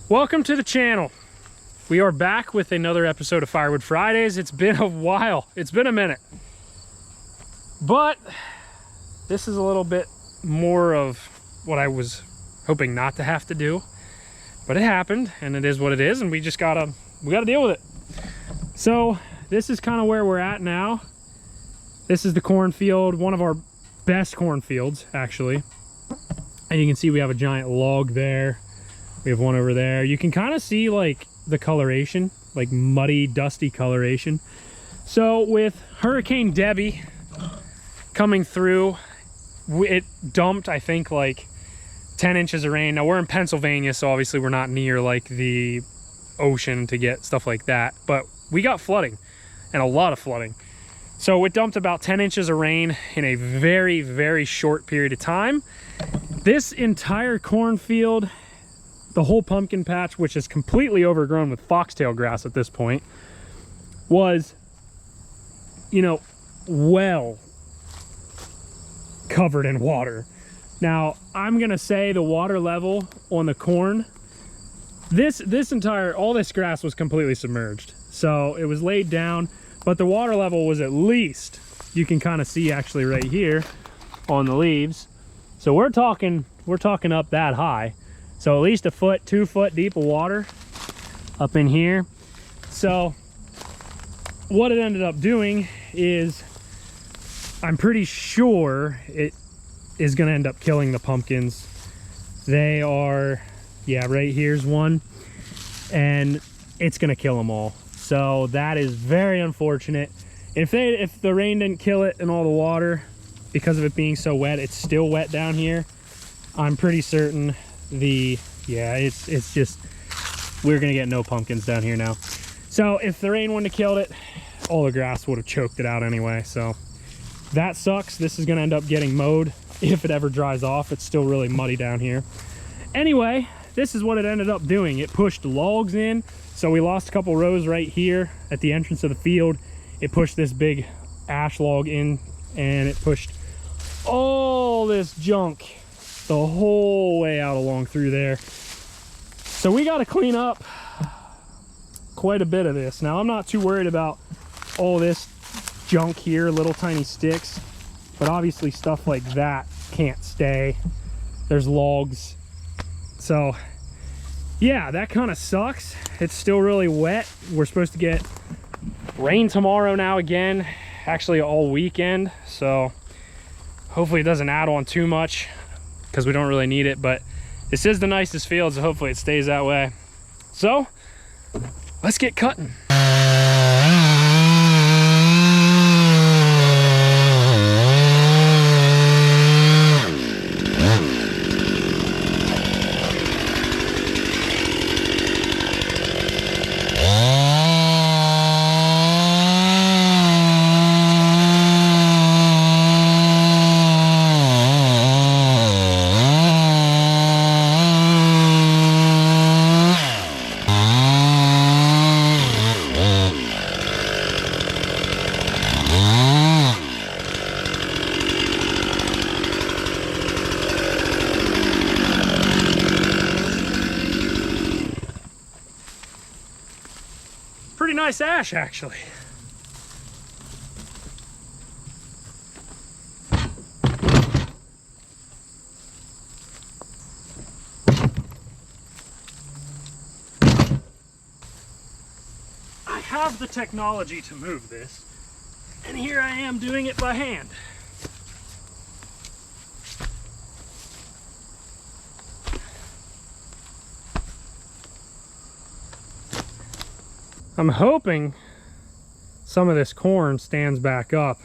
Welcome to the channel. We are back with another episode of Firewood Fridays. It's been a while. It's been a minute. But this is a little bit more of what I was hoping not to have to do. But it happened, and it is what it is, and we gotta deal with it. So this is kind of where we're at now. This is the cornfield, one of our best cornfields, actually. And you can see we have a giant log there. We have one over there. You can kind of see like the coloration, like muddy, dusty coloration. So with Hurricane Debbie coming through, it dumped, I think, like 10 inches of rain. Now we're in Pennsylvania, so obviously we're not near like the ocean to get stuff like that, but we got flooding and a lot of flooding. So it dumped about 10 inches of rain in a very, very short period of time. This entire cornfield, the whole pumpkin patch, which is completely overgrown with foxtail grass at this point, was, you know, well covered in water. Now, I'm gonna say the water level on the corn, all this grass was completely submerged. So it was laid down, but the water level was at least, you can kind of see actually right here on the leaves. So we're talking up that high. So at least a foot, 2 foot deep of water up in here. So what it ended up doing is, I'm pretty sure it is gonna end up killing the pumpkins. They are, yeah, right here's one, and it's gonna kill them all. So that is very unfortunate. If the rain didn't kill it and all the water, because of it being so wet, it's still wet down here, I'm pretty certain it's just, we're gonna get no pumpkins down here now. So if the rain wouldn't have killed it, all the grass would have choked it out anyway. So that sucks. This is gonna end up getting mowed if it ever dries off. It's still really muddy down here. Anyway, this is what it ended up doing. It pushed logs in. So we lost a couple rows right here at the entrance of the field. It pushed this big ash log in, and it pushed all this junk the whole way out along through there. So we got to clean up quite a bit of this. Now I'm not too worried about all this junk here, little tiny sticks, but obviously stuff like that can't stay. There's logs. So yeah, that kind of sucks. It's still really wet. We're supposed to get rain tomorrow now again, actually all weekend. So hopefully it doesn't add on too much, because we don't really need it, but this is the nicest field, so hopefully it stays that way. So let's get cutting. Pretty nice ash, actually. I have the technology to move this, and here I am doing it by hand. I'm hoping some of this corn stands back up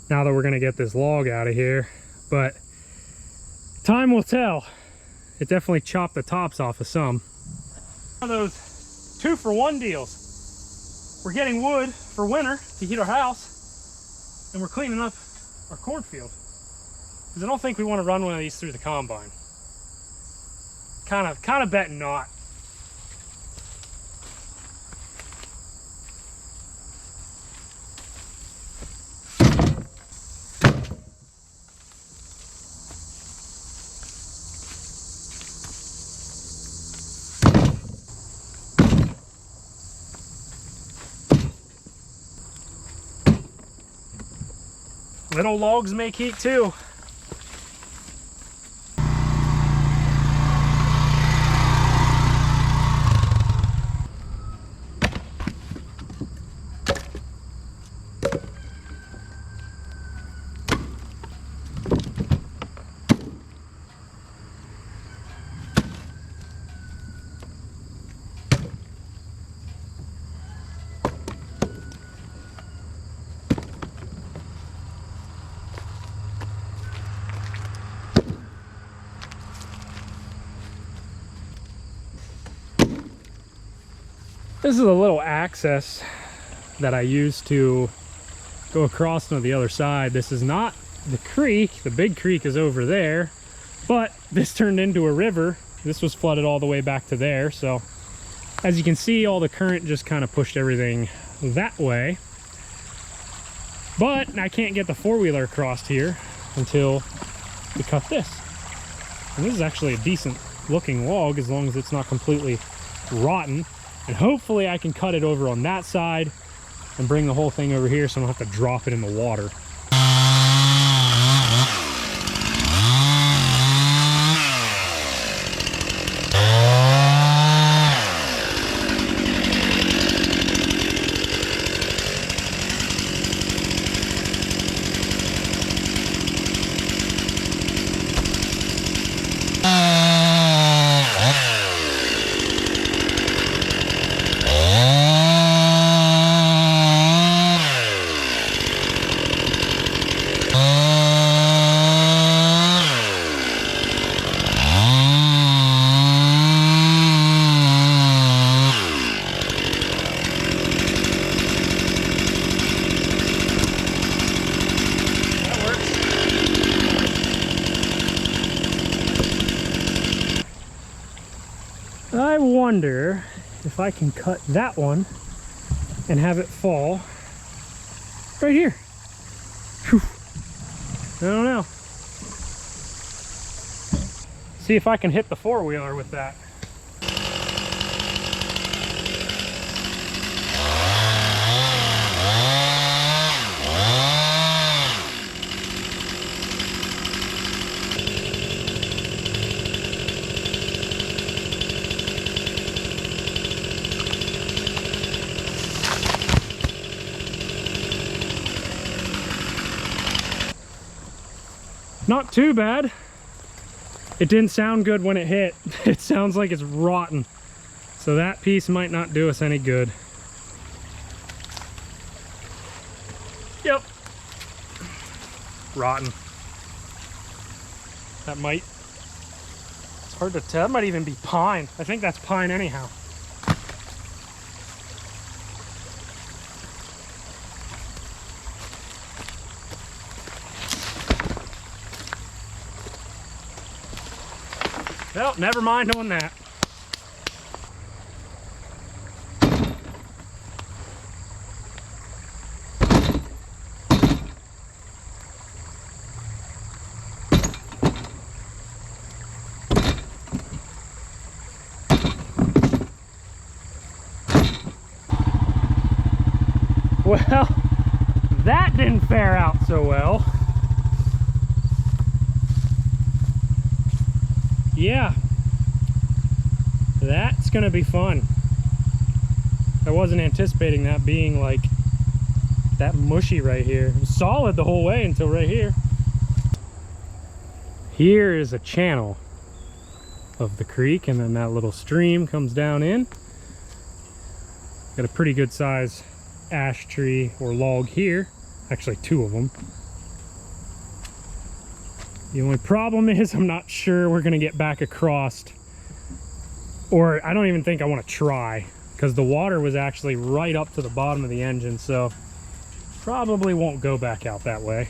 now that we're gonna get this log out of here, but time will tell. It definitely chopped the tops off of some. One of those 2-for-1 deals. We're getting wood for winter to heat our house, and we're cleaning up our cornfield. Because I don't think we want to run one of these through the combine. Kind of betting not. Little logs make heat too. This is a little access that I use to go across to the other side. This is not the creek. The big creek is over there, but this turned into a river. This was flooded all the way back to there. So as you can see, all the current just kind of pushed everything that way. But I can't get the four-wheeler across here until we cut this. And this is actually a decent looking log as long as it's not completely rotten. And hopefully I can cut it over on that side and bring the whole thing over here so I don't have to drop it in the water. I wonder if I can cut that one and have it fall right here. Whew. I don't know. See if I can hit the four-wheeler with that. Not too bad. It didn't sound good when it hit. It sounds like it's rotten. So that piece might not do us any good. Yep. Rotten. That might, it's hard to tell. That might even be pine. I think that's pine anyhow. Well, never mind on that. Well, that didn't fare out so well. Yeah, that's gonna be fun. I wasn't anticipating that being like that mushy right here. It was solid the whole way until right here. Here is a channel of the creek, and then that little stream comes down in. Got a pretty good size ash tree or log here, actually two of them. The only problem is I'm not sure we're gonna get back across, or I don't even think I want to try, because the water was actually right up to the bottom of the engine, so probably won't go back out that way.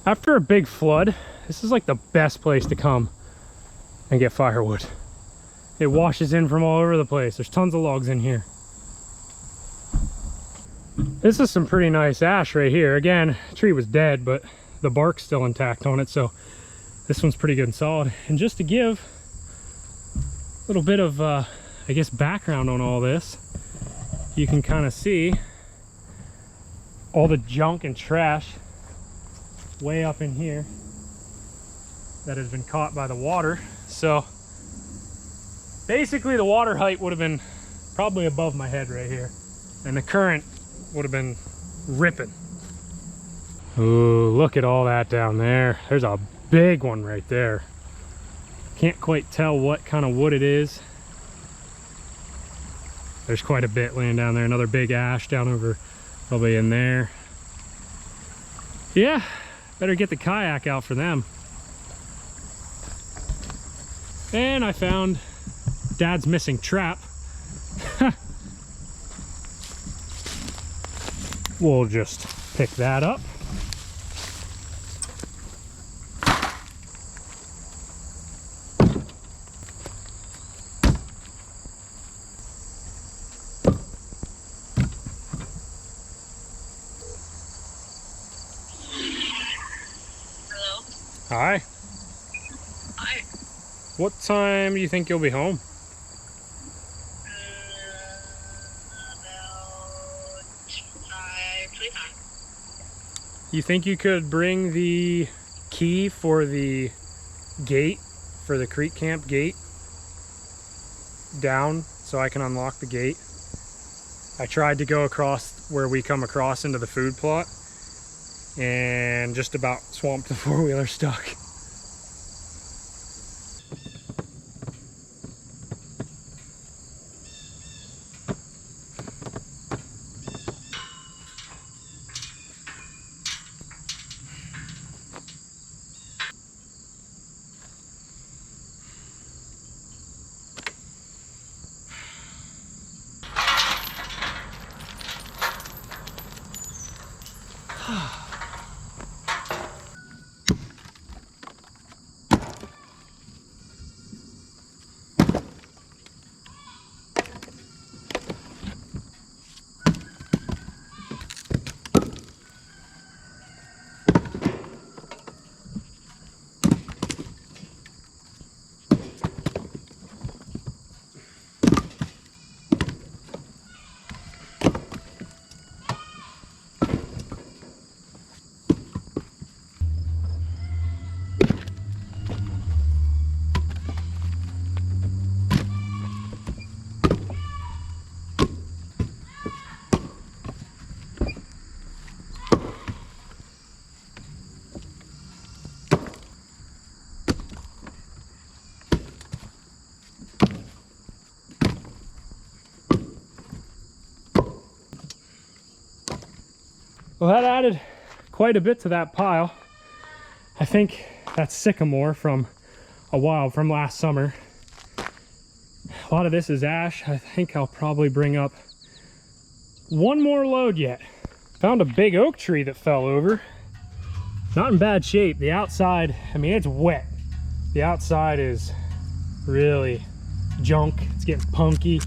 After a big flood, This is like the best place to come and get firewood. It washes in from all over the place. There's tons of logs in here. This is some pretty nice ash right here. Again, the tree was dead, but the bark's still intact on it, so this one's pretty good and solid. And just to give a little bit of, I guess, background on all this, you can kind of see all the junk and trash way up in here that has been caught by the water. So basically the water height would have been probably above my head right here, and the current would have been ripping. Ooh, look at all that down there. There's a big one right there. Can't quite tell what kind of wood it is. There's quite a bit laying down there. Another big ash down over probably in there. Yeah, better get the kayak out for them. And I found Dad's missing trap. We'll just pick that up. Hello? Hi. Hi. What time do you think you'll be home? About 5:25. You think you could bring the key for the gate, for the creek camp gate, down so I can unlock the gate? I tried to go across where we come across into the food plot and just about swamped the four-wheeler stuck. Well, that added quite a bit to that pile. I think that's sycamore from last summer. A lot of this is ash. I think I'll probably bring up one more load yet. Found a big oak tree that fell over. Not in bad shape. The outside, I mean, it's wet. The outside is really junk. It's getting punky,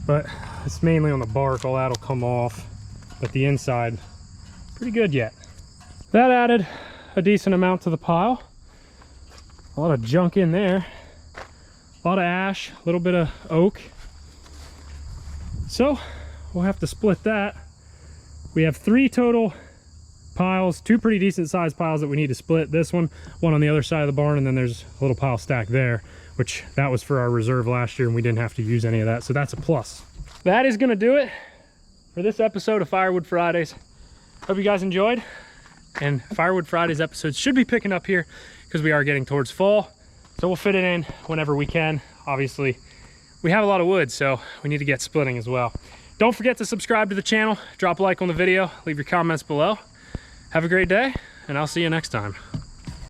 but it's mainly on the bark. All that'll come off. But the inside, pretty good yet. That added a decent amount to the pile. A lot of junk in there. A lot of ash, a little bit of oak. So we'll have to split that. We have 3 total piles, 2 pretty decent sized piles that we need to split. This one on the other side of the barn, and then there's a little pile stacked there, which that was for our reserve last year and we didn't have to use any of that. So that's a plus. That is gonna do it for this episode of Firewood Fridays. Hope you guys enjoyed. And Firewood Fridays episodes should be picking up here because we are getting towards fall. So we'll fit it in whenever we can. Obviously, we have a lot of wood, so we need to get splitting as well. Don't forget to subscribe to the channel, drop a like on the video, leave your comments below. Have a great day, and I'll see you next time.